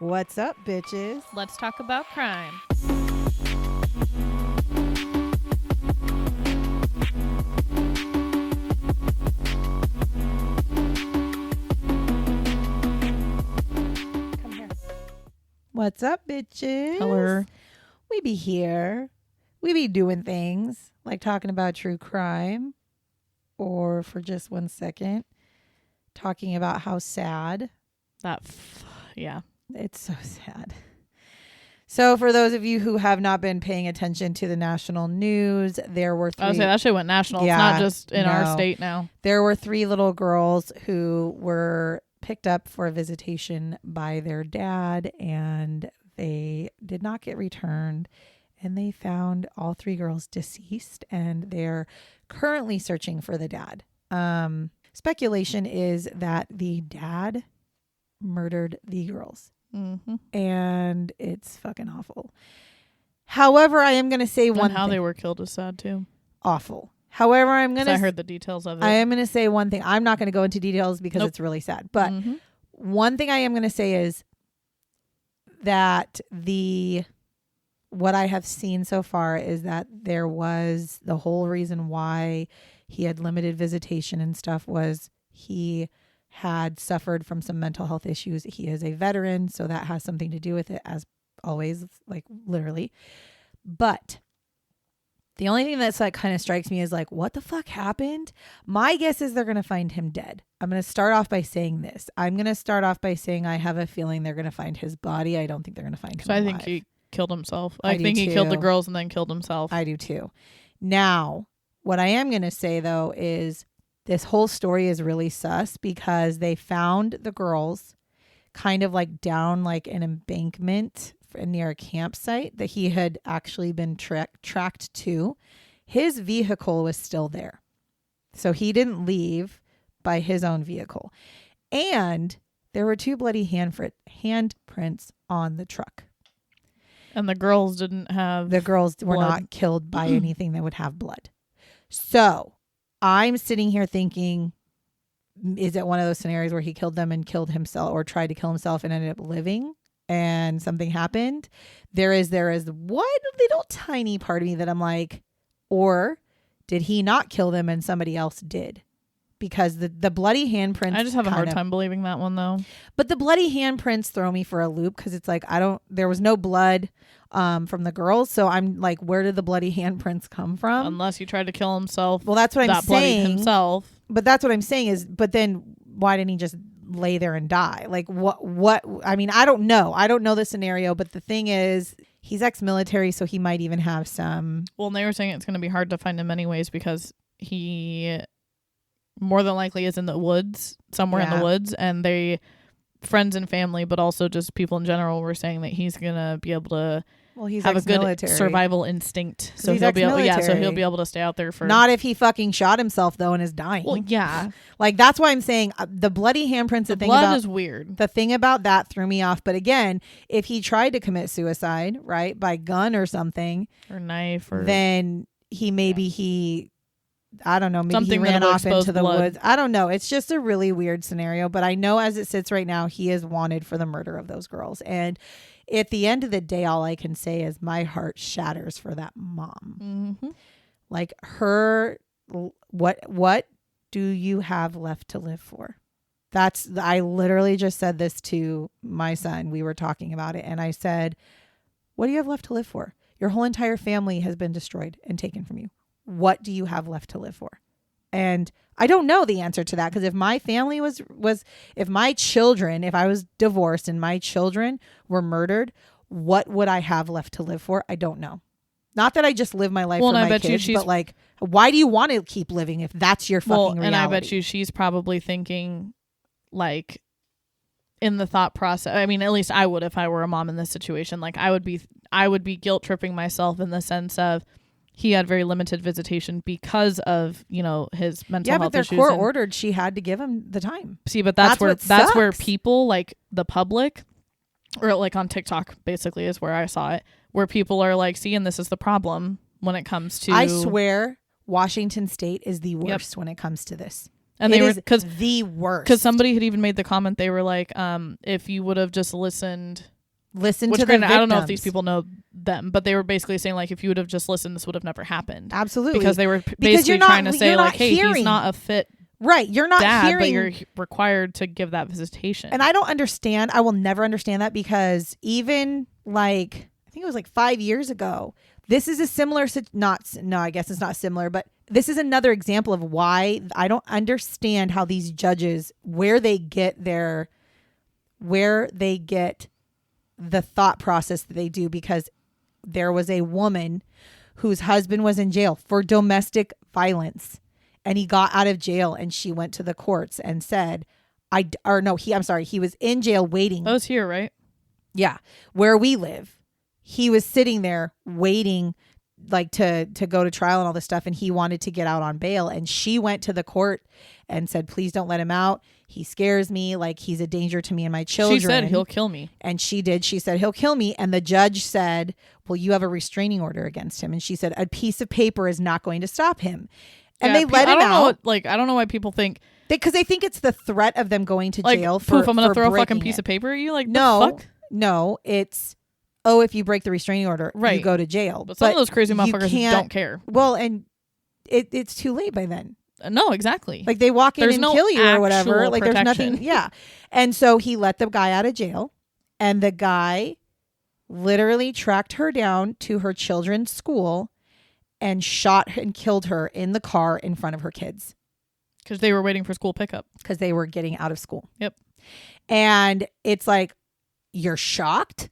What's up, bitches? Let's talk about crime. Come here. What's up, bitches? Hello. We be here. We be doing things like talking about true crime, or for just 1 second, talking about how sad. Yeah. It's so sad. So for those of you who have not been paying attention to the national news, there were three. I was saying that shit went national. Yeah, it's not just in our state now. There were 3 little girls who were picked up for a visitation by their dad, and they did not get returned. And they found all 3 girls deceased, and they're currently searching for the dad. Speculation is that the dad murdered the girls. Mm-hmm. And it's fucking awful. However, I am going to say one thing. How they were killed is sad too. Awful. However, I'm going to... I heard the details of it. I am going to say one thing. I'm not going to go into details because it's really sad. But one thing I am going to say is that what I have seen so far is that there was the whole reason why he had limited visitation and stuff was he had suffered from some mental health issues. He is a veteran, so that has something to do with it, as always, like literally. But the only thing that's like kind of strikes me is like, what the fuck happened? My guess is they're going to find him dead. I'm going to start off by saying this. I'm going to start off by saying I have a feeling they're going to find his body. I don't think they're going to find him alive. I think he killed himself. I do think he too. killed the girls and then killed himself. I do too. Now, what I am going to say though is this whole story is really sus because they found the girls kind of like down like an embankment near a campsite that he had actually been tracked to. His vehicle was still there. So he didn't leave by his own vehicle. And there were 2 bloody handprints on the truck. And the girls didn't have The girls were blood. not killed by anything that would have blood. So I'm sitting here thinking, is it one of those scenarios where he killed them and killed himself or tried to kill himself and ended up living and something happened? There is one little tiny part of me that I'm like, or did he not kill them and somebody else did? Because the bloody handprints. I just have a hard time believing that one though. But the bloody handprints throw me for a loop because it's like, there was no blood from the girls. So I'm like, where did the bloody handprints come from? Unless he tried to kill himself. Well, that's what I'm saying. Himself. But that's what I'm saying is, but then why didn't he just lay there and die? Like what, I mean, I don't know. I don't know the scenario, but the thing is he's ex-military. So he might even have some. Well, and they were saying it's going to be hard to find him anyways because he more than likely is in the woods, somewhere in the woods, and friends and family, but also just people in general were saying that he's going to be able to have a good survival instinct. So he'll be able to stay out there for... Not if he fucking shot himself though and is dying. Well, yeah. Like that's why I'm saying the bloody handprints, the blood is weird. The thing about that threw me off. But again, if he tried to commit suicide, right, by gun or something, or knife, or then he I don't know, maybe something he ran off into the blood. woods. I don't know. It's just a really weird scenario. But I know as it sits right now, he is wanted for the murder of those girls. And at the end of the day, all I can say is my heart shatters for that mom. Mm-hmm. Like her, what do you have left to live for? I literally just said this to my son. We were talking about it. And I said, what do you have left to live for? Your whole entire family has been destroyed and taken from you. What do you have left to live for? And I don't know the answer to that because if my family if my children, if I was divorced and my children were murdered, what would I have left to live for? I don't know. Not that I just live my life for my kids, but like, why do you want to keep living if that's your fucking reality? And I bet you she's probably thinking like in the thought process. I mean, at least I would if I were a mom in this situation. Like I would be guilt tripping myself in the sense of, he had very limited visitation because of, his mental health issues. Yeah, but they're court ordered. She had to give him the time. See, but that's where people like the public, or like on TikTok basically is where I saw it, where people are like, see, and this is the problem when it comes to... I swear Washington State is the worst when it comes to this. And they were the worst. Because somebody had even made the comment, they were like, if you would have just listened listen Which to the I don't know if victims. these people know them, but they were basically saying like, if you would have just listened, this would have never happened. Absolutely. Because they were basically trying to say like, hey, he's not a fit right. You're not dad, hearing. but you're required to give that visitation. And I don't understand. I will never understand that, because even like, I think it was like 5 years ago, this is a similar, I guess it's not similar, but this is another example of why I don't understand how these judges, where they get the thought process that they do, because there was a woman whose husband was in jail for domestic violence, and he got out of jail, and she went to the courts and said, he was in jail waiting. That was here, right? Yeah. Where we live. He was sitting there waiting like to go to trial and all this stuff, and he wanted to get out on bail, and she went to the court and said, please don't let him out. He scares me. Like, he's a danger to me and my children. She said he'll kill me. And she did. She said he'll kill me. And the judge said, well, you have a restraining order against him. And she said a piece of paper is not going to stop him. And they let him out. I don't know why people think, because they think it's the threat of them going to jail for I'm gonna throw a fucking breaking piece of paper at you. Like, no, it's, oh, if you break the restraining order, you go to jail. But some of those crazy motherfuckers don't care. Well, and it's too late by then. No, exactly. Like, they walk in and kill you or whatever. Like, protection. there's nothing. Yeah. And so he let the guy out of jail, and the guy literally tracked her down to her children's school and shot and killed her in the car in front of her kids. Because they were waiting for school pickup. Because they were getting out of school. Yep. And it's like, you're shocked?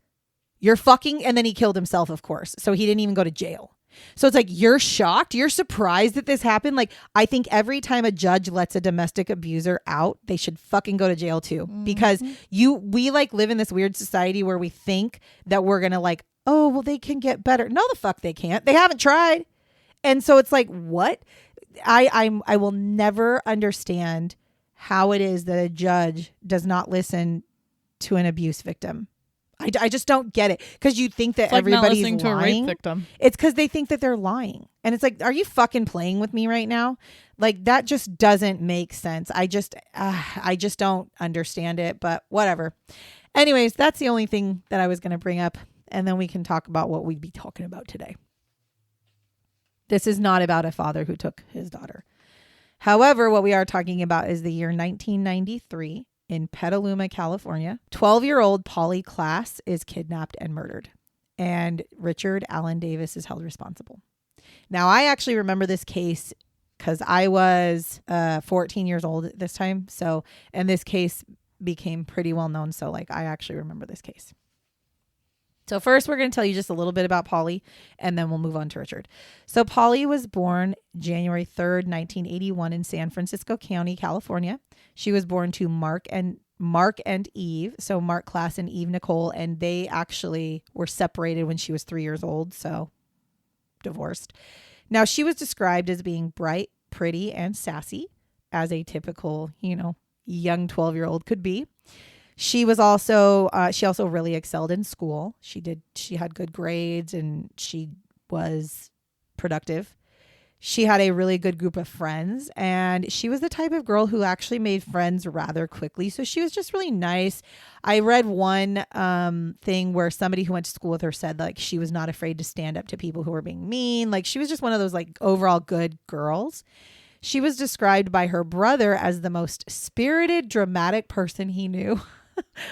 You're fucking... And then he killed himself, of course. So he didn't even go to jail. So it's like, you're shocked? You're surprised that this happened? Like, I think every time a judge lets a domestic abuser out, they should fucking go to jail too. Mm-hmm. Because we like live in this weird society where we think that we're going to like, oh, well, they can get better. No, the fuck they can't. They haven't tried. And so it's like, what? I will never understand how it is that a judge does not listen to an abuse victim. I just don't get it, because you think that everybody's lying. To a rape victim. It's because they think that they're lying, and it's like, are you fucking playing with me right now? Like, that just doesn't make sense. I just don't understand it. But whatever. Anyways, that's the only thing that I was going to bring up, and then we can talk about what we'd be talking about today. This is not about a father who took his daughter. However, what we are talking about is the year 1993. In Petaluma, California, 12-year-old Polly Klaas is kidnapped and murdered, and Richard Allen Davis is held responsible. Now, I actually remember this case because I was 14 years old at this time. So, and this case became pretty well known. So, like, I actually remember this case. So first, we're going to tell you just a little bit about Polly, and then we'll move on to Richard. So Polly was born January 3rd, 1981 in San Francisco County, California. She was born to Mark and Eve. So Mark Klaas and Eve Nicole, and they actually were separated when she was 3 years old. So divorced. Now, she was described as being bright, pretty, and sassy, as a typical, young 12-year-old could be. She also really excelled in school. She had good grades, and she was productive. She had a really good group of friends, and she was the type of girl who actually made friends rather quickly. So she was just really nice. I read one thing where somebody who went to school with her said, like, she was not afraid to stand up to people who were being mean. Like, she was just one of those, like, overall good girls. She was described by her brother as the most spirited, dramatic person he knew.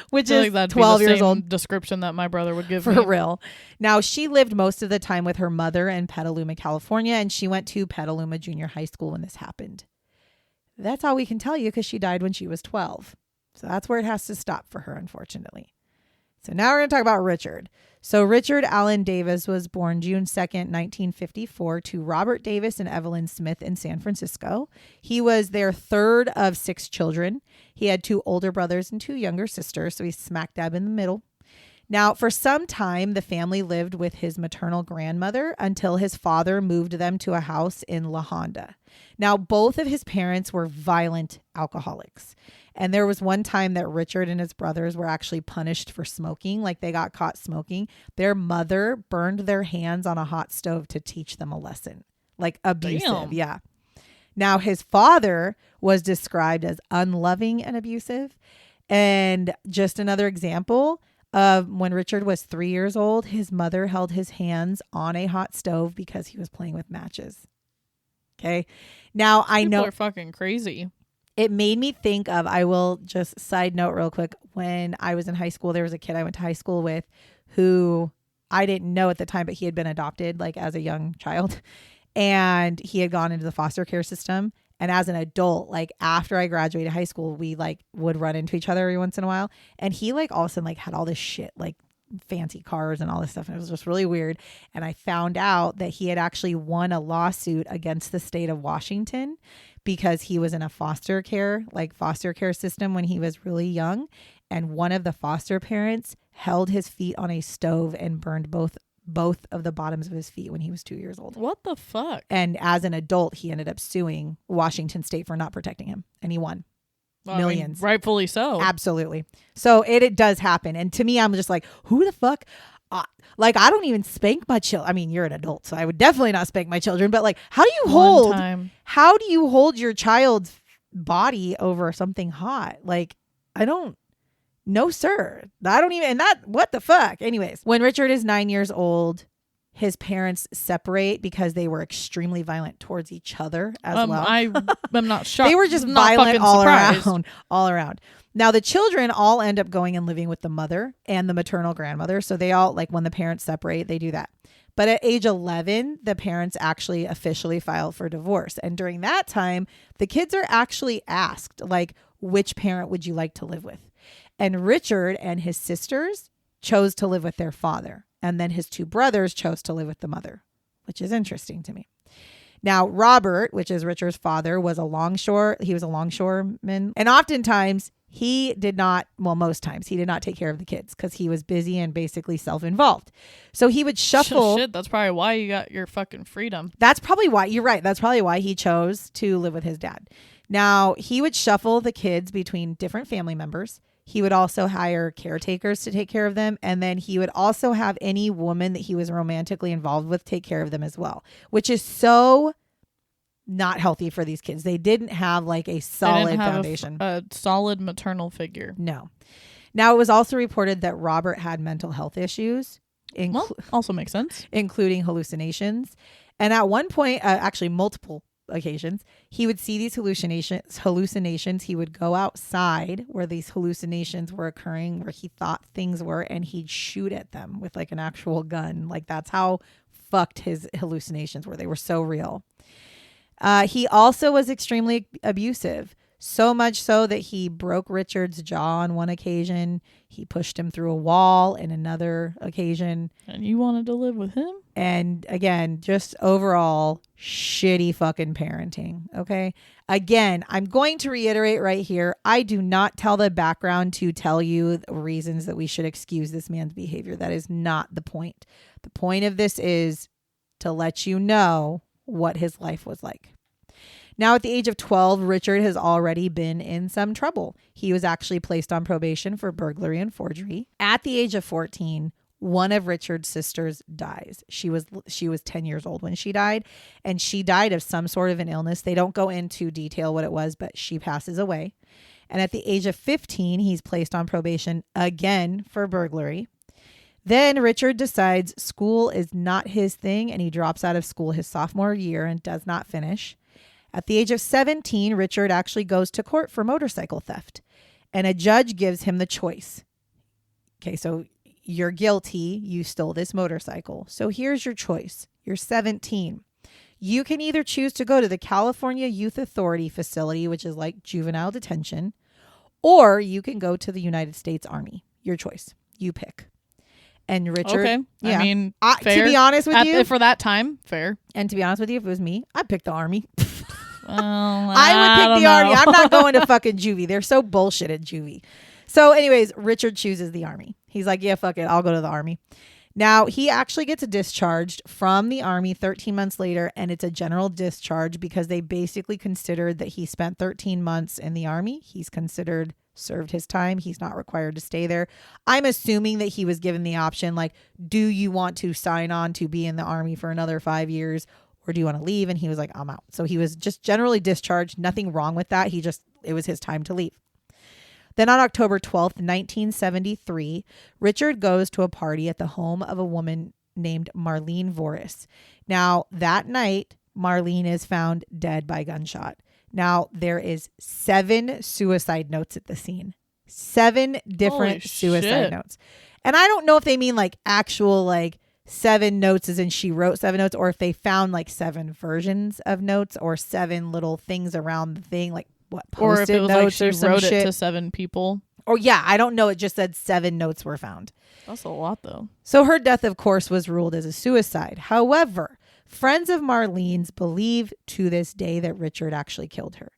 Which is 12 years old description that my brother would give for me. real. Now, she lived most of the time with her mother in Petaluma, California, and she went to Petaluma Junior High School when this happened. That's all we can tell you, because she died when she was 12. So that's where it has to stop for her, unfortunately. So now we're going to talk about Richard. So Richard Allen Davis was born June 2nd, 1954 to Robert Davis and Evelyn Smith in San Francisco. He was their third of 6 children. He had 2 older brothers and 2 younger sisters, so he's smack dab in the middle. Now, for some time, the family lived with his maternal grandmother until his father moved them to a house in La Honda. Now, both of his parents were violent alcoholics. And there was one time that Richard and his brothers were actually punished for smoking. Like, they got caught smoking. Their mother burned their hands on a hot stove to teach them a lesson. Like, abusive. Damn. Yeah. Now, his father was described as unloving and abusive. And just another example, When Richard was 3 years old, his mother held his hands on a hot stove because he was playing with matches. Okay. Now, I know people are fucking crazy. It made me think of, I will just side note real quick. When I was in high school, there was a kid I went to high school with who I didn't know at the time, but he had been adopted like as a young child, and he had gone into the foster care system. And as an adult, like after I graduated high school, we like would run into each other every once in a while. And he like all of a sudden like had all this shit, like fancy cars and all this stuff. And it was just really weird. And I found out that he had actually won a lawsuit against the state of Washington because he was in a foster care system when he was really young. And one of the foster parents held his feet on a stove and burned both of the bottoms of his feet when he was 2 years old. What the fuck? And as an adult, he ended up suing Washington State for not protecting him, and he won. Well, millions. I mean, rightfully so. Absolutely. So it does happen. And to me, I'm just like, who the fuck? Like, I don't even spank my children. I mean, you're an adult, so I would definitely not spank my children. But like, how do you hold your child's body over something hot? Like, no, sir. I don't even, and that, what the fuck? Anyways, when Richard is 9 years old, his parents separate because they were extremely violent towards each other as well. I'm not shocked. They were just violent all around. Now, the children all end up going and living with the mother and the maternal grandmother. So they all, like when the parents separate, they do that. But at age 11, the parents actually officially file for divorce. And during that time, the kids are actually asked, like, which parent would you like to live with? And Richard and his sisters chose to live with their father. And then his two brothers chose to live with the mother, which is interesting to me. Now, Robert, which is Richard's father, was a longshoreman. And oftentimes most times he did not take care of the kids because he was busy and basically self-involved. So he would shuffle. Shit, that's probably why you got your fucking freedom. That's probably why. You're right. That's probably why he chose to live with his dad. Now, he would shuffle the kids between different family members. He would also hire caretakers to take care of them. And then he would also have any woman that he was romantically involved with take care of them as well, which is so not healthy for these kids. They didn't have like a solid foundation. A solid maternal figure. No. Now, it was also reported that Robert had mental health issues. Also makes sense. Including hallucinations. And at one point, actually multiple occasions, he would see these hallucinations. He would go outside where these hallucinations were occurring, where he thought things were, and he'd shoot at them with like an actual gun. Like that's how fucked his hallucinations were. They were so real. He also was extremely abusive, so much so that he broke Richard's jaw on one occasion. He pushed him through a wall in another occasion. And you wanted to live with him? And again, just overall shitty fucking parenting. Okay. Again, I'm going to reiterate right here. I do not tell the background to tell you the reasons that we should excuse this man's behavior. That is not the point. The point of this is to let you know what his life was like. Now, at the age of 12, Richard has already been in some trouble. He was actually placed on probation for burglary and forgery. At the age of 14, one of Richard's sisters dies. She was 10 years old when she died, and she died of some sort of an illness. They don't go into detail what it was, but she passes away. And at the age of 15, he's placed on probation again for burglary. Then Richard decides school is not his thing, and he drops out of school his sophomore year and does not finish. At the age of 17, Richard actually goes to court for motorcycle theft, and a judge gives him the choice. Okay, so you're guilty. You stole this motorcycle. So here's your choice. You're 17. You can either choose to go to the California Youth Authority facility, which is like juvenile detention, or you can go to the United States Army. Your choice. You pick. And Richard, okay. Yeah, I mean, to be honest with you, for that time, fair. And to be honest with you, if it was me, I'd pick the Army. Well, I would pick the Army. I'm not going to fucking juvie. They're so bullshit at juvie. So anyways, Richard chooses the Army. He's like, yeah, fuck it. I'll go to the Army. Now, he actually gets discharged from the Army 13 months later, and it's a general discharge because they basically considered that he spent 13 months in the Army. He's considered served his time. He's not required to stay there. I'm assuming that he was given the option, like, do you want to sign on to be in the Army for another 5 years, or do you want to leave? And he was like, I'm out. So he was just generally discharged. Nothing wrong with that. It was his time to leave. Then on October 12th, 1973, Richard goes to a party at the home of a woman named Marlene Voris. Now, that night, Marlene is found dead by gunshot. Now, there is 7 suicide notes at the scene. 7 different suicide notes. And I don't know if they mean like actual like 7 notes as in she wrote 7 notes, or if they found like 7 versions of notes or 7 little things around the thing, like what, Post-it or if it was notes like she wrote shit. It to 7 people. Or yeah, I don't know. It just said 7 notes were found. That's a lot though. So her death, of course, was ruled as a suicide. However, friends of Marlene's believe to this day that Richard actually killed her.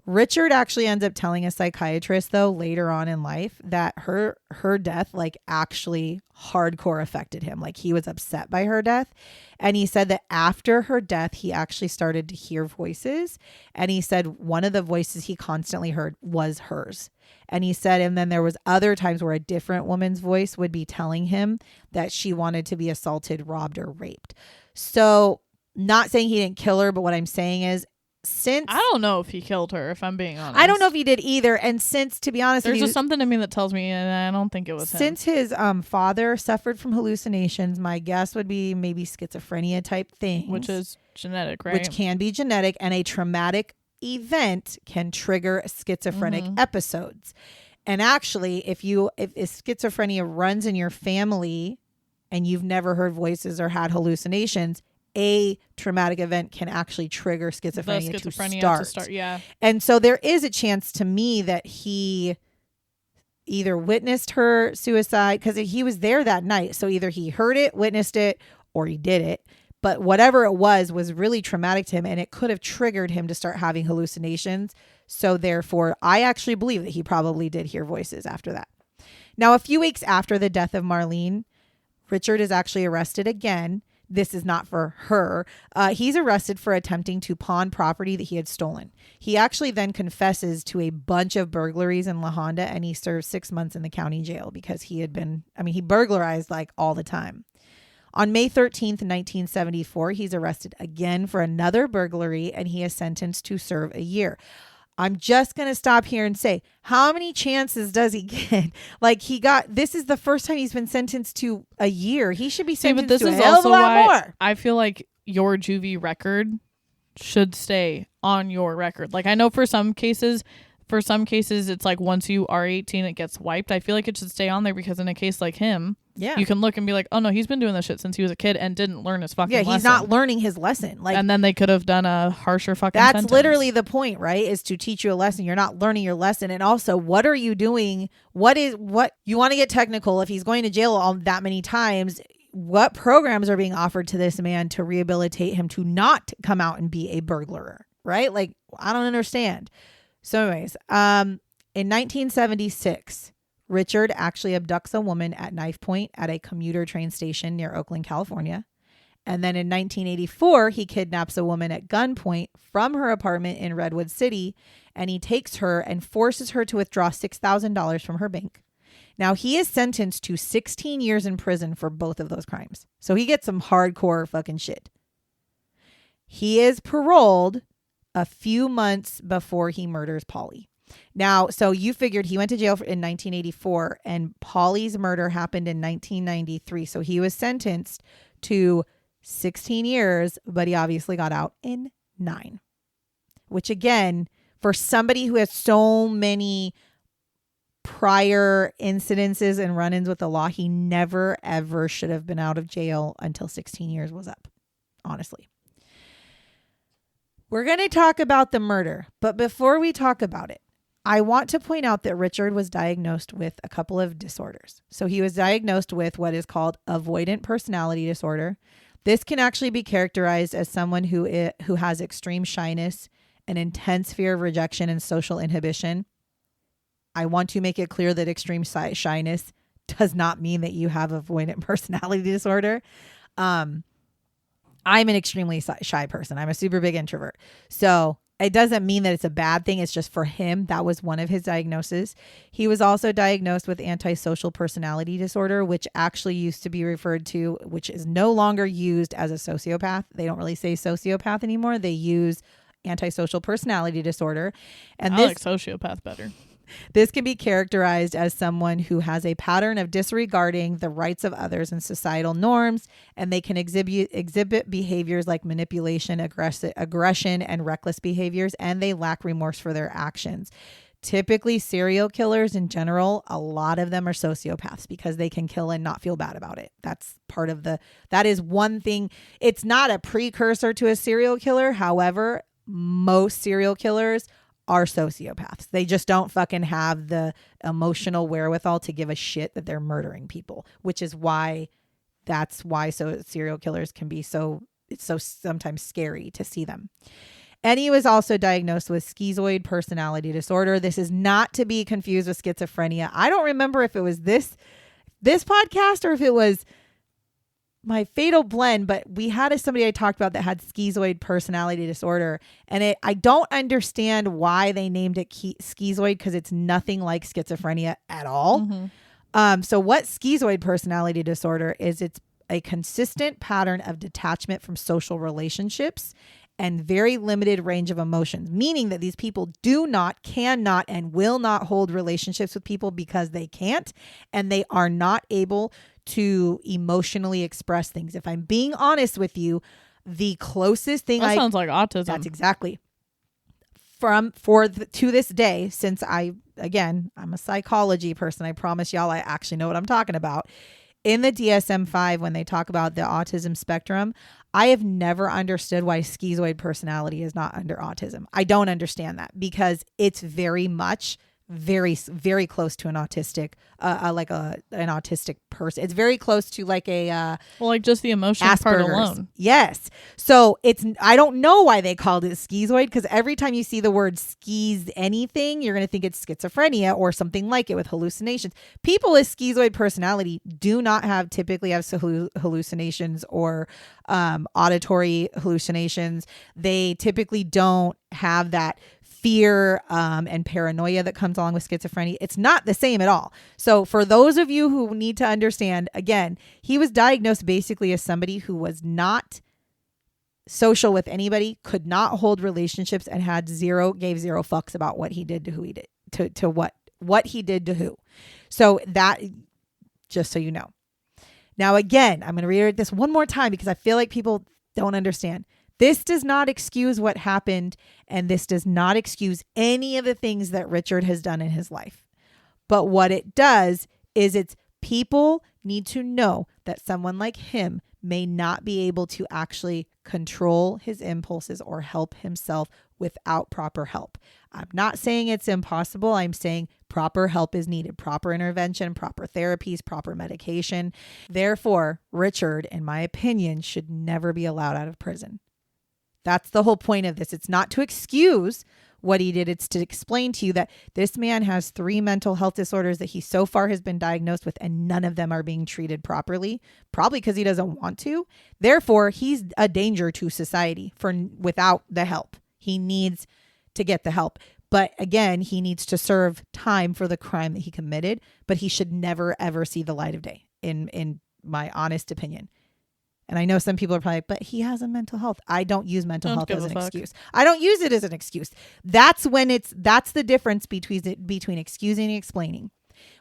Richard actually ends up telling a psychiatrist, though, later on in life that her death like actually hardcore affected him. Like he was upset by her death. And he said that after her death, he actually started to hear voices. And he said one of the voices he constantly heard was hers. And he said, and then there was other times where a different woman's voice would be telling him that she wanted to be assaulted, robbed, or raped. So not saying he didn't kill her, but what I'm saying is, since I don't know if he killed her, if I'm being honest. I don't know if he did either. And since, to be honest, there's just something to me that tells me, and I don't think it was him. Since his father suffered from hallucinations, my guess would be maybe schizophrenia type things, which is genetic, right? Which can be genetic, and a traumatic event can trigger schizophrenic episodes. And actually, if schizophrenia runs in your family and you've never heard voices or had hallucinations, a traumatic event can actually trigger schizophrenia to start. Yeah. And so there is a chance to me that he either witnessed her suicide, because he was there that night. So either he heard it, witnessed it, or he did it. But whatever it was really traumatic to him, and it could have triggered him to start having hallucinations. So therefore, I actually believe that he probably did hear voices after that. Now, a few weeks after the death of Marlene, Richard is actually arrested again. This is not for her. He's arrested for attempting to pawn property that he had stolen. He actually then confesses to a bunch of burglaries in La Honda, and he served 6 months in the county jail because he burglarized like all the time. On May 13th, 1974, he's arrested again for another burglary, and he is sentenced to serve a year. I'm just going to stop here and say, how many chances does he get? Like this is the first time he's been sentenced to a year. He should be sentenced to a hell of a lot more. I feel like your juvie record should stay on your record. Like I know for some cases it's like once you are 18, it gets wiped. I feel like it should stay on there because in a case like him, you can look and be like, oh no, he's been doing this shit since he was a kid and didn't learn his fucking lesson. Yeah, he's not learning his lesson. Like, and then they could have done a harsher fucking That's sentence. literally the point, right? Is to teach you a lesson. You're not learning your lesson. And also, what are you doing? What you want to get technical? If he's going to jail all that many times, what programs are being offered to this man to rehabilitate him to not come out and be a burglar, right? Like, I don't understand. So anyways, in 1976, Richard actually abducts a woman at knife point at a commuter train station near Oakland, California. And then in 1984, he kidnaps a woman at gunpoint from her apartment in Redwood City, and he takes her and forces her to withdraw $6,000 from her bank. Now, he is sentenced to 16 years in prison for both of those crimes. So he gets some hardcore fucking shit. He is paroled a few months before he murders Polly. Now, so you figured he went to jail in 1984 and Polly's murder happened in 1993. So he was sentenced to 16 years, but he obviously got out in 9. Which again, for somebody who has so many prior incidences and run-ins with the law, he never ever should have been out of jail until 16 years was up, honestly. We're going to talk about the murder, but before we talk about it, I want to point out that Richard was diagnosed with a couple of disorders. So he was diagnosed with what is called avoidant personality disorder. This can actually be characterized as someone who has extreme shyness, an intense fear of rejection, and social inhibition. I want to make it clear that extreme shyness does not mean that you have avoidant personality disorder. I'm an extremely shy person. I'm a super big introvert. So it doesn't mean that it's a bad thing. It's just for him, that was one of his diagnoses. He was also diagnosed with antisocial personality disorder, which actually used to be referred to, which is no longer used as a sociopath. They don't really say sociopath anymore. They use antisocial personality disorder. And I like sociopath better. This can be characterized as someone who has a pattern of disregarding the rights of others and societal norms, and they can exhibit behaviors like manipulation, aggression, and reckless behaviors, and they lack remorse for their actions. Typically, serial killers in general, a lot of them are sociopaths because they can kill and not feel bad about it. That's part of that is one thing. It's not a precursor to a serial killer. However, most serial killers are sociopaths. They just don't fucking have the emotional wherewithal to give a shit that they're murdering people, which is why serial killers can be it's so sometimes scary to see them. And he was also diagnosed with schizoid personality disorder. This is not to be confused with schizophrenia. I don't remember if it was this podcast or if it was My Fatal Blend, but we had somebody I talked about that had schizoid personality disorder. And I don't understand why they named it schizoid, because it's nothing like schizophrenia at all. Mm-hmm. So what schizoid personality disorder is, it's a consistent pattern of detachment from social relationships and very limited range of emotions, meaning that these people cannot, and will not hold relationships with people because they can't, and they are not able to emotionally express things. If I'm being honest with you, the closest thing that sounds like autism. That's exactly. To this day, since I'm a psychology person, I promise y'all I actually know what I'm talking about. In the DSM-5, when they talk about the autism spectrum, I have never understood why schizoid personality is not under autism. I don't understand that, because it's very much very, very close to an autistic, an autistic person. It's very close to like like just the emotion part alone. Yes. So I don't know why they called it schizoid, because every time you see the word skis anything, you're going to think it's schizophrenia or something like it with hallucinations. People with schizoid personality do not typically have hallucinations or auditory hallucinations. They typically don't have that fear and paranoia that comes along with schizophrenia. It's not the same at all. So for those of you who need to understand, again, he was diagnosed basically as somebody who was not social with anybody, could not hold relationships, and gave zero fucks about what he did to who he did, to what he did to who. So that, just so you know. Now, again, I'm going to reiterate this one more time because I feel like people don't understand. This does not excuse what happened, and this does not excuse any of the things that Richard has done in his life. But what it does is people need to know that someone like him may not be able to actually control his impulses or help himself without proper help. I'm not saying it's impossible. I'm saying proper help is needed, proper intervention, proper therapies, proper medication. Therefore, Richard, in my opinion, should never be allowed out of prison. That's the whole point of this. It's not to excuse what he did. It's to explain to you that this man has 3 mental health disorders that he so far has been diagnosed with, and none of them are being treated properly, probably because he doesn't want to. Therefore, he's a danger to society without the help. He needs to get the help. But again, he needs to serve time for the crime that he committed, but he should never, ever see the light of day, in my honest opinion. And I know some people are probably like, but he has a mental health. I don't use mental health as an excuse. I don't use it as an excuse. That's the difference between excusing and explaining.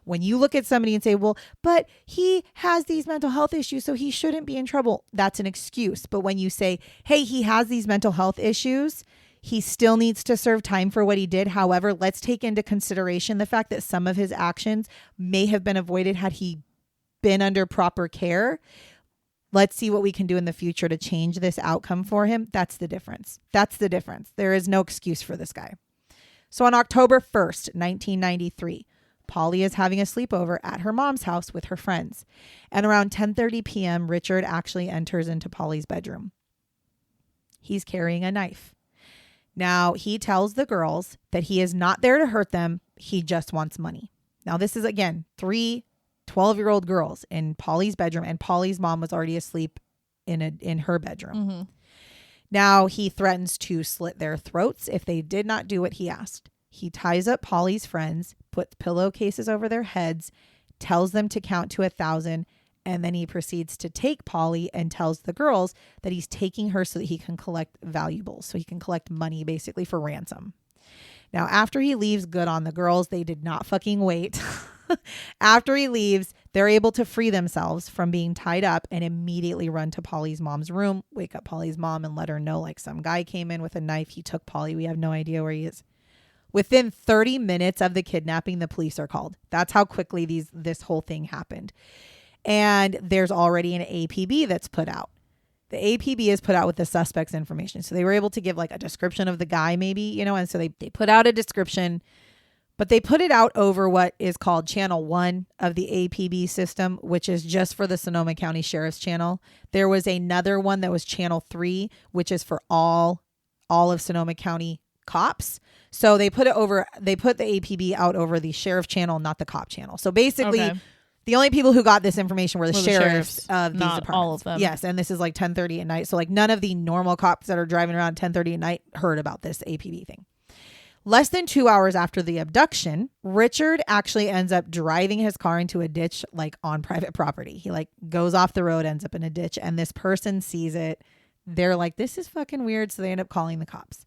When you look at somebody and say, well, but he has these mental health issues, so he shouldn't be in trouble. That's an excuse. But when you say, hey, he has these mental health issues, he still needs to serve time for what he did. However, let's take into consideration the fact that some of his actions may have been avoided had he been under proper care. Let's see what we can do in the future to change this outcome for him. That's the difference. There is no excuse for this guy. So on October 1st, 1993, Polly is having a sleepover at her mom's house with her friends. And around 10:30 p.m., Richard actually enters into Polly's bedroom. He's carrying a knife. Now, he tells the girls that he is not there to hurt them. He just wants money. Now, this is, again, 3 12-year-old girls in Polly's bedroom, and Polly's mom was already asleep in her bedroom. Mm-hmm. Now he threatens to slit their throats if they did not do what he asked. He ties up Polly's friends, puts pillowcases over their heads, tells them to count to 1,000, and then he proceeds to take Polly and tells the girls that he's taking her so that he can collect valuables, so he can collect money basically for ransom. Now, after he leaves, good on the girls. They did not fucking wait. After he leaves, they're able to free themselves from being tied up and immediately run to Polly's mom's room, wake up Polly's mom and let her know like some guy came in with a knife. He took Polly. We have no idea where he is. Within 30 minutes of the kidnapping, the police are called. That's how quickly this whole thing happened. And there's already an APB that's put out. The APB is put out with the suspect's information. So they were able to give like a description of the guy maybe, you know, and so they put out a description, but they put it out over what is called Channel 1 of the APB system, which is just for the Sonoma County Sheriff's Channel. There was another one that was Channel 3, which is for all of Sonoma County cops. So they put the APB out over the Sheriff Channel, not the cop channel. So basically, the only people who got this information were the sheriffs of these departments. All of them. Yes, and this is like 10:30 at night. So like none of the normal cops that are driving around 10:30 at night heard about this APB thing. Less than 2 hours after the abduction, Richard actually ends up driving his car into a ditch like on private property. He like goes off the road, ends up in a ditch, and this person sees it. They're like, this is fucking weird. So they end up calling the cops.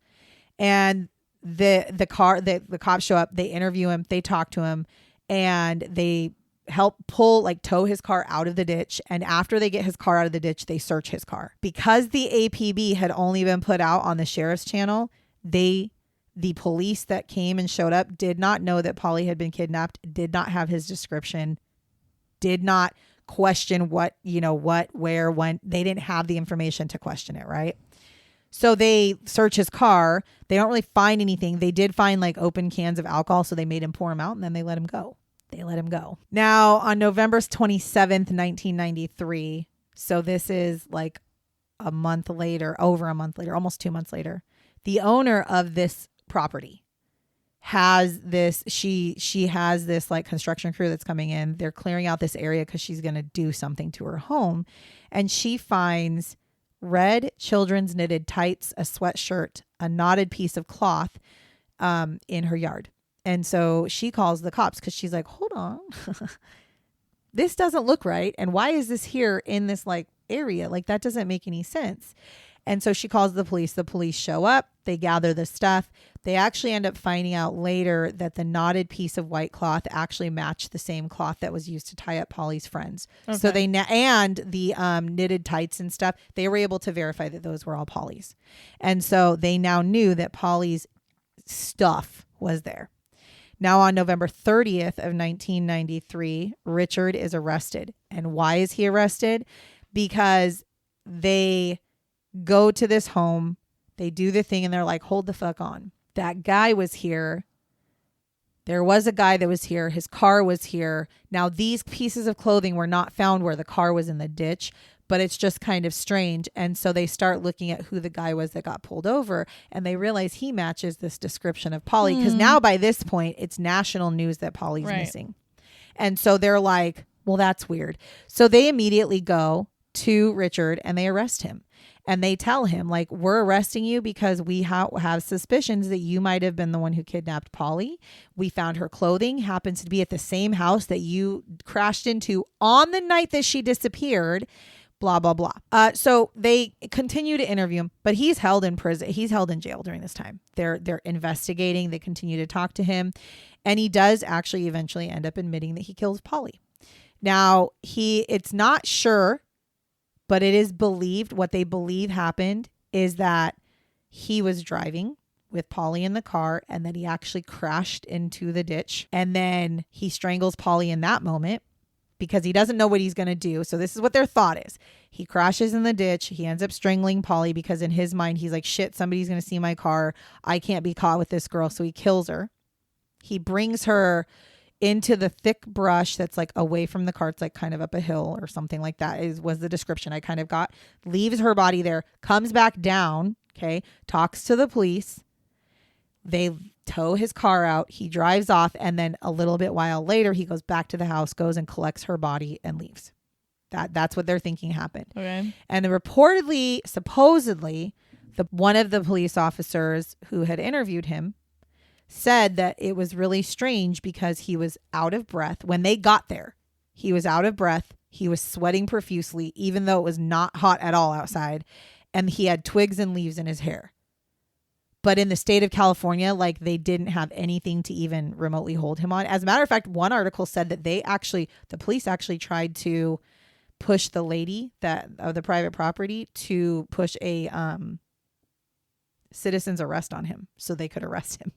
And the cops show up, they interview him, they talk to him, and they help tow his car out of the ditch. And after they get his car out of the ditch, they search his car. Because the APB had only been put out on the Sheriff's Channel, the police that came and showed up did not know that Polly had been kidnapped, did not have his description, did not question what, where, when. They didn't have the information to question it, right? So they search his car. They don't really find anything. They did find like open cans of alcohol, so they made him pour them out, and then they let him go. Now, on November 27th, 1993, so this is like over a month later, almost 2 months later, the owner of this property has this, she has this like construction crew that's coming in. They're clearing out this area because she's going to do something to her home. And she finds red children's knitted tights, a sweatshirt, a knotted piece of cloth in her yard. And so she calls the cops because she's like, hold on, this doesn't look right. And why is this here in this like area? Like that doesn't make any sense. And so she calls the police. The police show up. They gather the stuff. They actually end up finding out later that the knotted piece of white cloth actually matched the same cloth that was used to tie up Polly's friends. Okay. So and the knitted tights and stuff, they were able to verify that those were all Polly's. And so they now knew that Polly's stuff was there. Now on November 30th of 1993, Richard is arrested. And why is he arrested? Because they go to this home, they do the thing, and they're like, hold the fuck on. That guy was here. There was a guy that was here. His car was here. Now, these pieces of clothing were not found where the car was in the ditch, but it's just kind of strange. And so they start looking at who the guy was that got pulled over, and they realize he matches this description of Polly, because now by this point, it's national news that Polly's missing. And so they're like, well, that's weird. So they immediately go to Richard and they arrest him. And they tell him, like, we're arresting you because we have suspicions that you might have been the one who kidnapped Polly. We found her clothing happens to be at the same house that you crashed into on the night that she disappeared, blah, blah, blah. So they continue to interview him, but he's held in prison. He's held in jail during this time. They're investigating. They continue to talk to him. And he does actually eventually end up admitting that he kills Polly. Now, it's not sure, but it is believed, what they believe happened is that he was driving with Polly in the car and that he actually crashed into the ditch. And then he strangles Polly in that moment because he doesn't know what he's going to do. So this is what their thought is. He crashes in the ditch. He ends up strangling Polly because in his mind, he's like, shit, somebody's going to see my car. I can't be caught with this girl. So he kills her. He brings her into the thick brush that's like away from the car. It's like kind of up a hill or something like that was the description I kind of got. Leaves her body there, comes back down, okay, talks to the police. They tow his car out. He drives off, and then a little bit while later, he goes back to the house, goes and collects her body and leaves. That's what they're thinking happened. Okay. And reportedly, supposedly, one of the police officers who had interviewed him said that it was really strange because he was out of breath. When they got there, he was out of breath. He was sweating profusely, even though it was not hot at all outside. And he had twigs and leaves in his hair. But in the state of California, like they didn't have anything to even remotely hold him on. As a matter of fact, one article said that the police actually tried to push the lady of the private property to push a citizen's arrest on him so they could arrest him.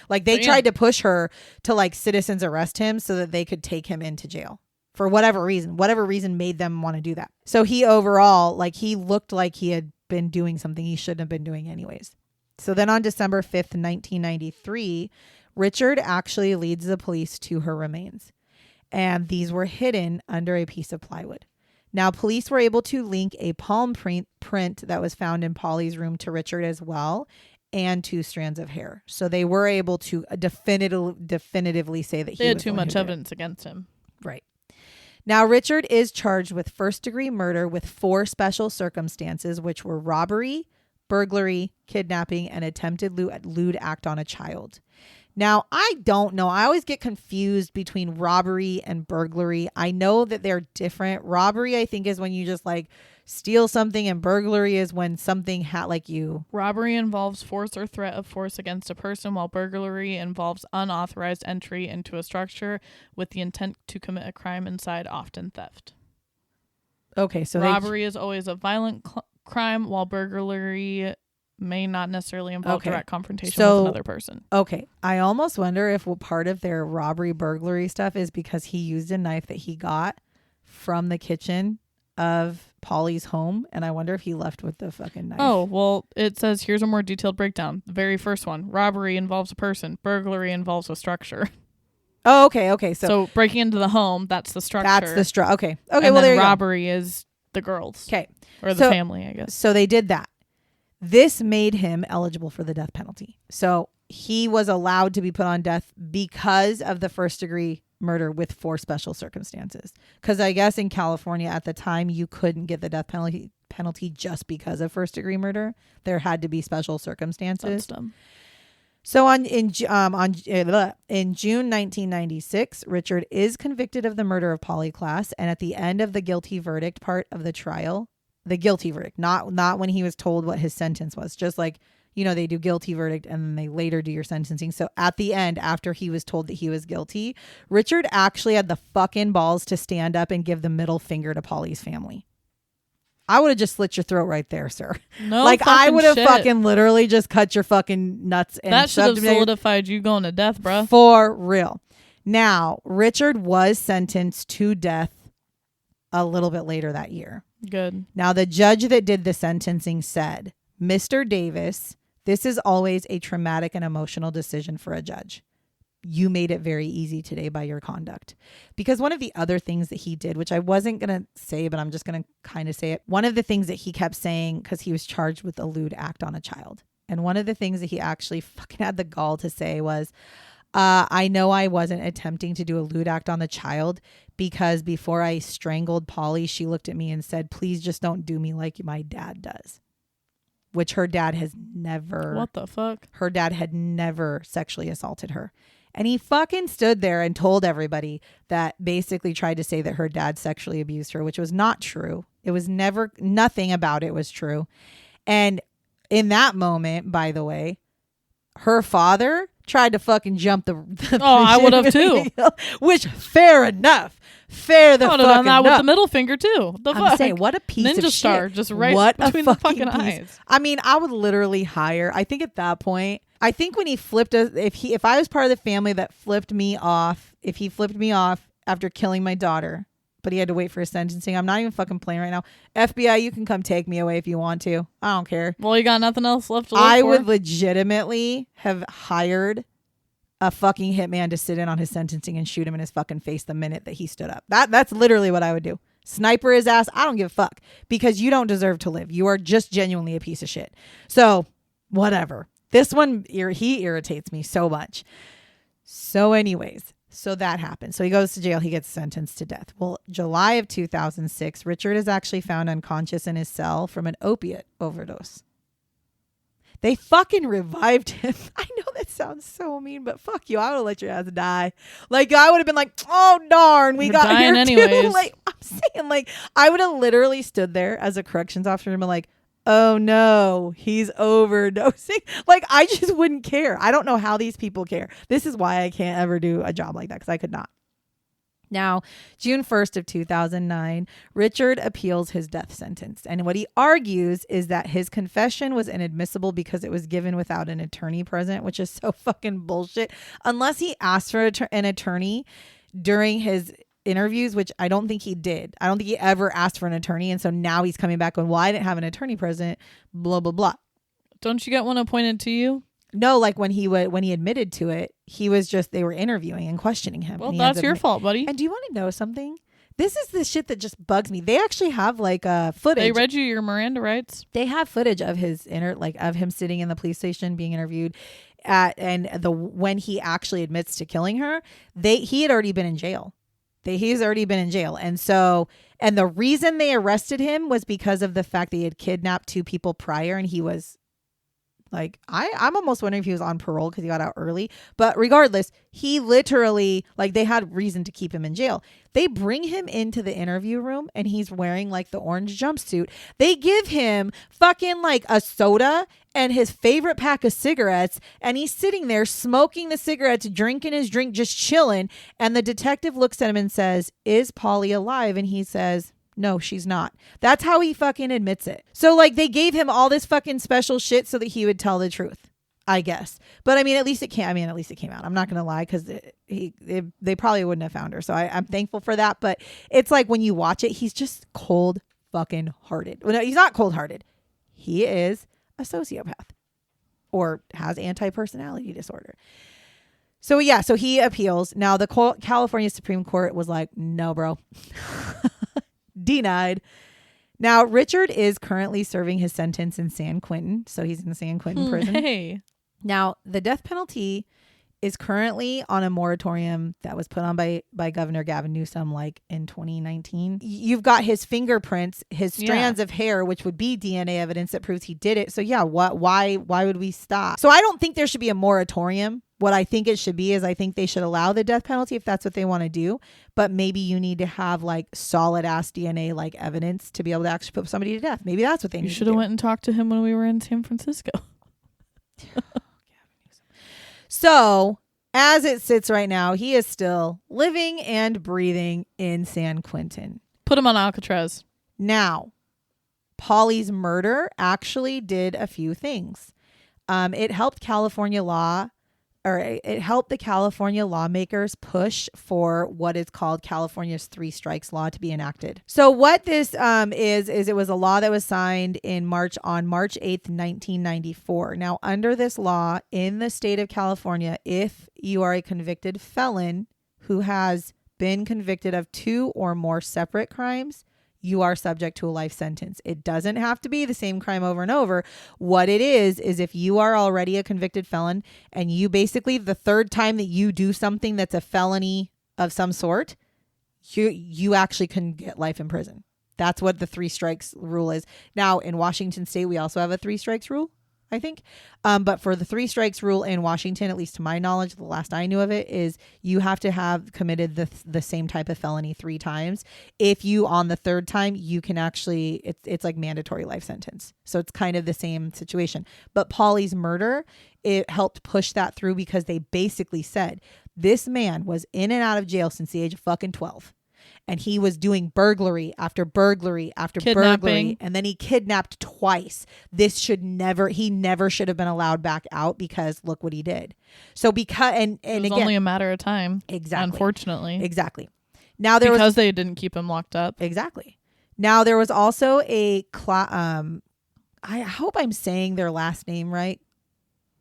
Like they tried to push her to like citizens arrest him so that they could take him into jail for whatever reason made them want to do that. So he overall, like he looked like he had been doing something he shouldn't have been doing anyways. So then on December 5th, 1993, Richard actually leads the police to her remains. And these were hidden under a piece of plywood. Now, police were able to link a palm print that was found in Polly's room to Richard as well, and 2 strands of hair. So they were able to definitively say that they had too much evidence against him. Right. Now, Richard is charged with first-degree murder with 4 special circumstances, which were robbery, burglary, kidnapping, and attempted lewd act on a child. Now, I don't know. I always get confused between robbery and burglary. I know that they're different. Robbery, I think, is when you just like steal something, and burglary is when something Robbery involves force or threat of force against a person, while burglary involves unauthorized entry into a structure with the intent to commit a crime inside, often theft. Okay, so robbery is always a violent crime, while burglary may not necessarily involve direct confrontation with another person. Okay. I almost wonder if part of their robbery burglary stuff is because he used a knife that he got from the kitchen of Polly's home, and I wonder if he left with the fucking knife. Oh, well, it says here's a more detailed breakdown. The very first one, robbery involves a person, burglary involves a structure. Oh, okay. So breaking into the home, that's the structure. That's the structure. Okay. And well, then robbery is the girls. Okay. Or the family, I guess. So they did that. This made him eligible for the death penalty. So he was allowed to be put on death because of the first-degree murder with 4 special circumstances. Because I guess in California at the time, you couldn't get the death penalty just because of first-degree murder. There had to be special circumstances. That's dumb. So in June 1996, Richard is convicted of the murder of Polly Klaas, and at the end of the guilty verdict part of the trial, the guilty verdict, not when he was told what his sentence was, just like, you know, they do guilty verdict and then they later do your sentencing. So at the end, after he was told that he was guilty, Richard actually had the fucking balls to stand up and give the middle finger to Polly's family. I would have just slit your throat right there, sir. No, like I would have fucking literally just cut your fucking nuts. And that should have solidified you going to death, bro. For real. Now, Richard was sentenced to death a little bit later that year. Good. Now, the judge that did the sentencing said, Mr. Davis, this is always a traumatic and emotional decision for a judge. You made it very easy today by your conduct. Because one of the other things that he did, which I wasn't going to say, but I'm just going to kind of say it. One of the things that he kept saying, because he was charged with a lewd act on a child. And one of the things that he actually fucking had the gall to say was, I know I wasn't attempting to do a lewd act on the child because before I strangled Polly, she looked at me and said, please just don't do me like my dad does. Which her dad has never. What the fuck? Her dad had never sexually assaulted her. And he fucking stood there and told everybody that basically tried to say that her dad sexually abused her, which was not true. It was nothing about it was true. And in that moment, by the way, her father tried to fucking jump the I would have too. Which fair enough. Fair the fuck enough. I would have done that with the middle finger too. The I'm saying, what a piece Ninja of star shit. Just right between the fucking eyes. I mean, I would literally hire. I think at that point, I think when he flipped us, if I was part of the family that flipped me off, if he flipped me off after killing my daughter, but he had to wait for his sentencing. I'm not even fucking playing right now. FBI, you can come take me away if you want to. I don't care. Well, you got nothing else left to live I for. would legitimately have hired a fucking hitman to sit in on his sentencing and shoot him in his fucking face the minute that he stood up. That's literally what I would do. Sniper his ass. I don't give a fuck because you don't deserve to live. You are just genuinely a piece of shit. So whatever. This one, he irritates me so much. So anyways, so that happens. So he goes to jail. He gets sentenced to death. Well, July of 2006, Richard is actually found unconscious in his cell from an opiate overdose. They fucking revived him. I know that sounds so mean, but fuck you. I would have let your ass die. Like, I would have been like, oh, darn, we got here anyways. too late. I'm saying, like, I would have literally stood there as a corrections officer and been like, oh no, he's overdosing. Like, I just wouldn't care. I don't know how these people care. This is why I can't ever do a job like that, because I could not. Now, June 1st of 2009, Richard appeals his death sentence. And what he argues is that his confession was inadmissible because it was given without an attorney present, which is so fucking bullshit. Unless he asked for an attorney during his interviews, which I don't think he did. I don't think he ever asked for an attorney. And so now he's coming back on, well, I didn't have an attorney present, blah, blah, blah. Don't you get one appointed to you? No, like when he admitted to it, he was just, they were interviewing and questioning him. Well, that's your fault, buddy. And do you want to know something? This is the shit that just bugs me. They actually have like footage. They read you your Miranda rights. They have footage of his of him sitting in the police station being interviewed when he actually admits to killing her. He had already been in jail. He's already been in jail. And the reason they arrested him was because of the fact that he had kidnapped 2 people prior, and he was like, I'm almost wondering if he was on parole because he got out early. But regardless, he literally, like, they had reason to keep him in jail. They bring him into the interview room and he's wearing like the orange jumpsuit. They give him fucking like a soda and his favorite pack of cigarettes. And he's sitting there smoking the cigarettes, drinking his drink, just chilling. And the detective looks at him and says, "Is Polly alive?" And he says, "No, she's not." That's how he fucking admits it. So like they gave him all this fucking special shit so that he would tell the truth, I guess. But I mean, at least it came out. I'm not going to lie, because they probably wouldn't have found her. So I'm thankful for that. But it's like when you watch it, he's just cold fucking hearted. Well, no, he's not cold hearted. He is a sociopath or has anti-personality disorder. So yeah, so he appeals. Now the California Supreme Court was like, no, bro. Denied. Now, Richard is currently serving his sentence in San Quentin. So he's in San Quentin prison. Hey. Now, the death penalty is currently on a moratorium that was put on by Governor Gavin Newsom like in 2019. You've got his fingerprints, his strands of hair, which would be DNA evidence that proves he did it. So yeah, why would we stop? So I don't think there should be a moratorium. What I think it should be is I think they should allow the death penalty if that's what they want to do. But maybe you need to have like solid ass DNA like evidence to be able to actually put somebody to death. Maybe that's what they need to do. You should have went and talked to him when we were in San Francisco. So as it sits right now, he is still living and breathing in San Quentin. Put him on Alcatraz. Now, Polly's murder actually did a few things. It helped the California lawmakers push for what is called California's 3 strikes law to be enacted. So what this is it was a law that was signed on March 8th, 1994. Now, under this law in the state of California, if you are a convicted felon who has been convicted of 2 or more separate crimes, you are subject to a life sentence. It doesn't have to be the same crime over and over. What it is if you are already a convicted felon and you basically, the third time that you do something that's a felony of some sort, you actually can get life in prison. That's what the 3 strikes rule is. Now, in Washington state, we also have a 3 strikes rule, I think. But for the 3 strikes rule in Washington, at least to my knowledge, the last I knew of it, is you have to have committed the same type of felony 3 times. If you, on the 3rd time, you can actually, it's like mandatory life sentence. So it's kind of the same situation. But Polly's murder, it helped push that through because they basically said this man was in and out of jail since the age of fucking 12. And he was doing burglary after burglary after burglary. And then he kidnapped twice. He never should have been allowed back out because look what he did. So because, and it was again, only a matter of time. Exactly. Unfortunately. Exactly. Now because they didn't keep him locked up. Exactly. Now there was also I hope I'm saying their last name right.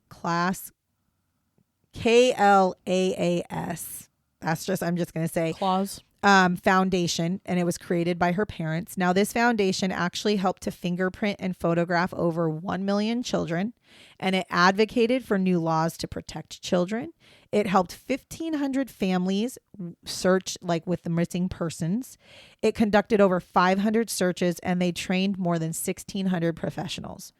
Klaas. Klaas. I'm just going to say. Klaas. Foundation, and it was created by her parents. Now, this foundation actually helped to fingerprint and photograph over 1 million children, and it advocated for new laws to protect children. It helped 1,500 families search with the missing persons. It conducted over 500 searches, and they trained more than 1,600 professionals.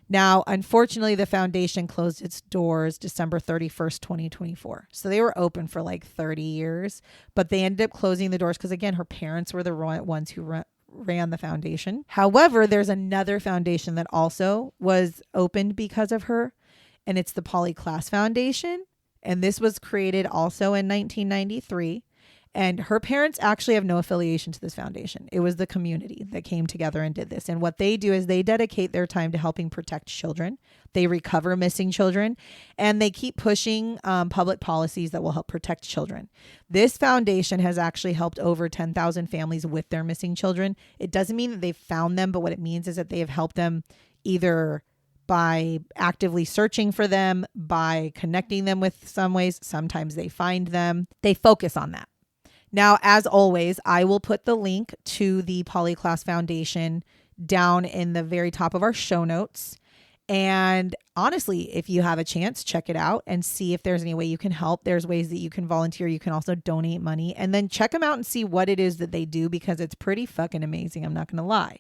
Now, unfortunately, the foundation closed its doors December 31st, 2024. So they were open for 30 years, but they ended up closing the doors because, again, her parents were the ones who ran the foundation. However, there's another foundation that also was opened because of her, and it's the Polly Klaas Foundation. And this was created also in 1993. And her parents actually have no affiliation to this foundation. It was the community that came together and did this. And what they do is they dedicate their time to helping protect children. They recover missing children, and they keep pushing public policies that will help protect children. This foundation has actually helped over 10,000 families with their missing children. It doesn't mean that they've found them, but what it means is that they have helped them either by actively searching for them, by connecting them with some ways. Sometimes they find them. They focus on that. Now, as always, I will put the link to the Polly Klaas Foundation down in the very top of our show notes. And honestly, if you have a chance, check it out and see if there's any way you can help. There's ways that you can volunteer. You can also donate money, and then check them out and see what it is that they do, because it's pretty fucking amazing. I'm not going to lie.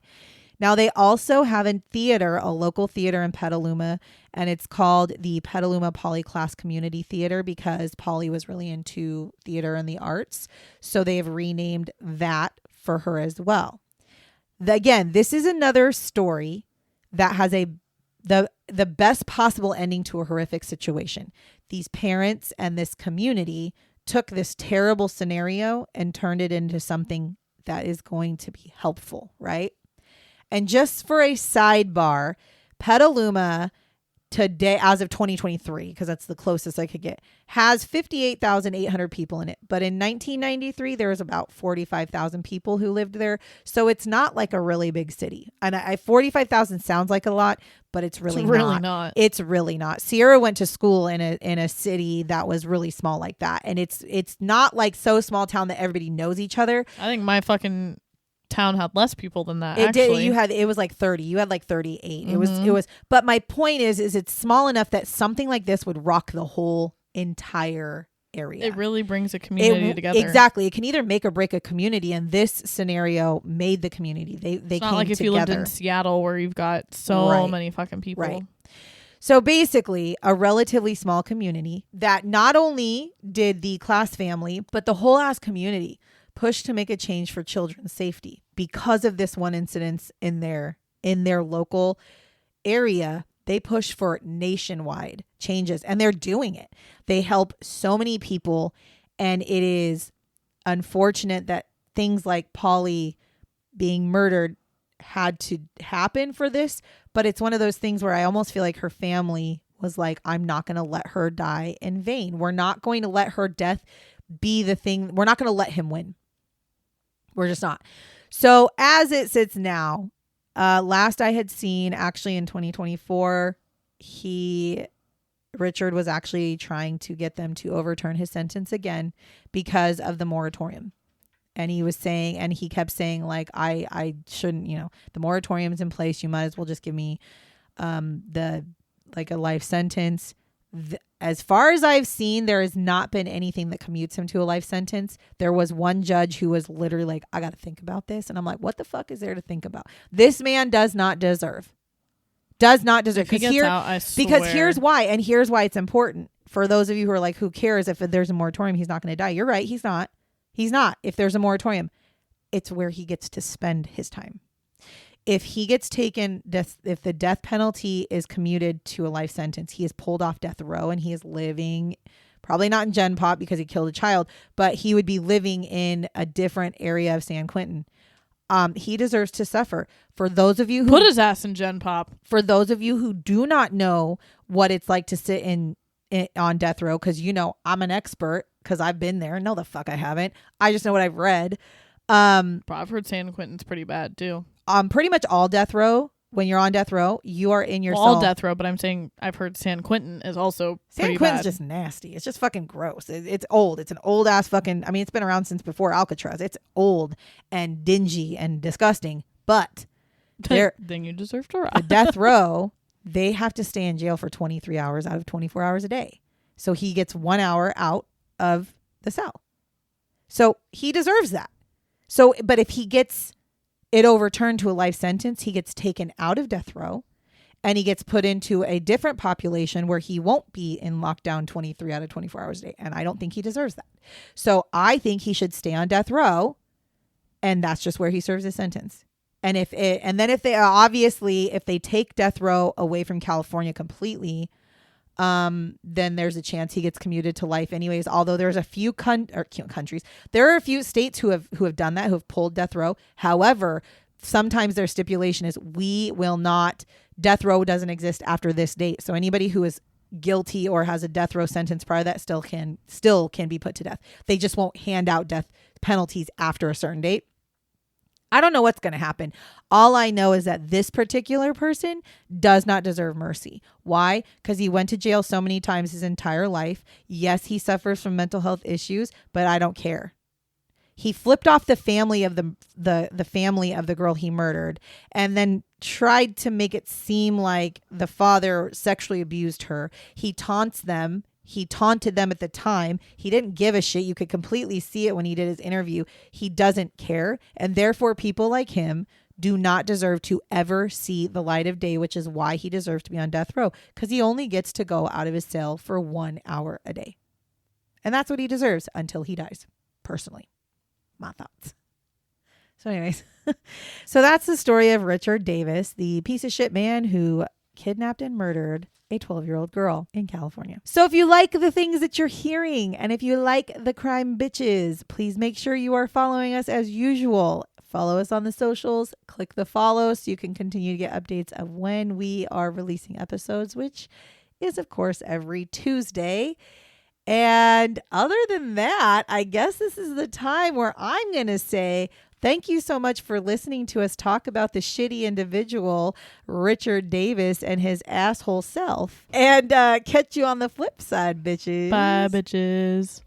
Now, they also have a theater, a local theater in Petaluma, and it's called the Petaluma Polly Klaas Community Theater because Polly was really into theater and the arts. So they have renamed that for her as well. Again, this is another story that has the best possible ending to a horrific situation. These parents and this community took this terrible scenario and turned it into something that is going to be helpful, right? And just for a sidebar, Petaluma today, as of 2023, because that's the closest I could get, has 58,800 people in it. But in 1993, there was about 45,000 people who lived there. So it's not like a really big city. And 45,000 sounds like a lot, but it's really not. It's really not. Sierra went to school in a city that was really small like that. And it's not like so small town that everybody knows each other. I think my fucking town had less people than that. It was like 30. You had like 38. Mm-hmm. It was but my point is it's small enough that something like this would rock the whole entire area. It really brings a community together. Exactly. It can either make or break a community, and this scenario made the community. They it's not like if together. You lived in Seattle where you've got so many fucking people. Right. So basically, a relatively small community that not only did the Klaas family, but the whole ass community pushed to make a change for children's safety because of this one incident in their local area. They push for nationwide changes, and they're doing it. They help so many people, and it is unfortunate that things like Polly being murdered had to happen for this, but it's one of those things where I almost feel like her family was like, I'm not going to let her die in vain. We're not going to let her death be the thing. We're not going to let him win. We're just not. So as it sits now, last I had seen, actually in 2024, Richard was actually trying to get them to overturn his sentence again because of the moratorium. And he was saying, and he kept saying, like, I shouldn't, the moratorium's in place. You might as well just give me a life sentence. As far as I've seen, there has not been anything that commutes him to a life sentence. There was one judge who was literally like, I got to think about this. And I'm like, what the fuck is there to think about? This man does not deserve. Because here's why. And here's why it's important. For those of you who are like, who cares if there's a moratorium, he's not going to die. You're right. He's not. If there's a moratorium, it's where he gets to spend his time. If he gets taken, if the death penalty is commuted to a life sentence, he is pulled off death row and he is living, probably not in Gen Pop because he killed a child, but he would be living in a different area of San Quentin. He deserves to suffer. For those of you who put his ass in Gen Pop. For those of you who do not know what it's like to sit on death row, because I'm an expert because I've been there. No, the fuck I haven't. I just know what I've read. I've heard San Quentin's pretty bad too. Pretty much all death row. When you're on death row, you are in your cell. All death row, but I'm saying I've heard San Quentin is also pretty San Quentin's bad. just nasty. It's just fucking gross. It's old. It's an old ass fucking. I mean, it's been around since before Alcatraz. It's old and dingy and disgusting. But then you deserve to rot. The death row, they have to stay in jail for 23 hours out of 24 hours a day. So he gets 1 hour out of the cell. So he deserves that. So, but if he gets it overturned to a life sentence, he gets taken out of death row and he gets put into a different population where he won't be in lockdown 23 out of 24 hours a day. And I don't think he deserves that. So I think he should stay on death row, and that's just where he serves his sentence. And if they take death row away from California completely, then there's a chance he gets commuted to life anyways. Although there's a few countries, there are a few states who have done that, who have pulled death row. However, sometimes their stipulation is death row doesn't exist after this date. So anybody who is guilty or has a death row sentence prior to that still can be put to death. They just won't hand out death penalties after a certain date. I don't know what's going to happen. All I know is that this particular person does not deserve mercy. Why? Because he went to jail so many times his entire life. Yes, he suffers from mental health issues, but I don't care. He flipped off the family of the family of the girl he murdered, and then tried to make it seem like the father sexually abused her. He taunted them at the time. He didn't give a shit. You could completely see it when he did his interview. He doesn't care. And therefore, people like him do not deserve to ever see the light of day, which is why he deserves to be on death row, because he only gets to go out of his cell for 1 hour a day. And that's what he deserves until he dies, personally. My thoughts. So anyways, so that's the story of Richard Davis, the piece of shit man who kidnapped and murdered a 12-year-old girl in California. So if you like the things that you're hearing, and if you like the crime bitches, please make sure you are following us as usual. Follow us on the socials, click the follow so you can continue to get updates of when we are releasing episodes, which is of course every Tuesday. And other than that, I guess this is the time where I'm going to say thank you so much for listening to us talk about the shitty individual, Richard Davis, and his asshole self. And catch you on the flip side, bitches. Bye, bitches.